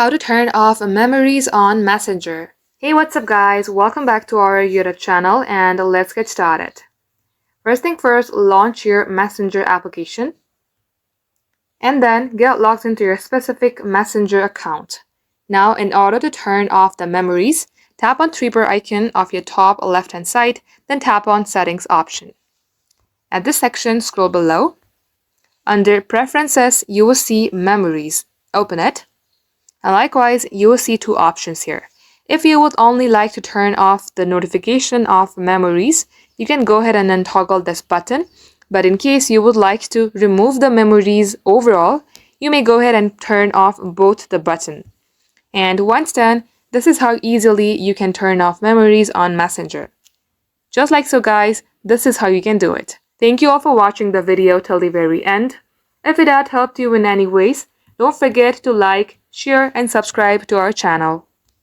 How to turn off memories on Messenger. Hey, what's up guys? Welcome back to our YouTube channel and let's get started. First thing first, launch your Messenger application and then get logged into your specific Messenger account. Now, in order to turn off the memories, tap on three-bar icon of your top left-hand side, then tap on Settings option. At this section, scroll below. Under Preferences, you will see Memories. Open it. And likewise, you will see two options here. If you would only like to turn off the notification of memories, you can go ahead and untoggle this button. But in case you would like to remove the memories overall, you may go ahead and turn off both the button. And once done, this is how easily you can turn off memories on Messenger. Just like so guys, this is how you can do it. Thank you all for watching the video till the very end. If it had helped you in any ways, don't forget to like, share, and subscribe to our channel.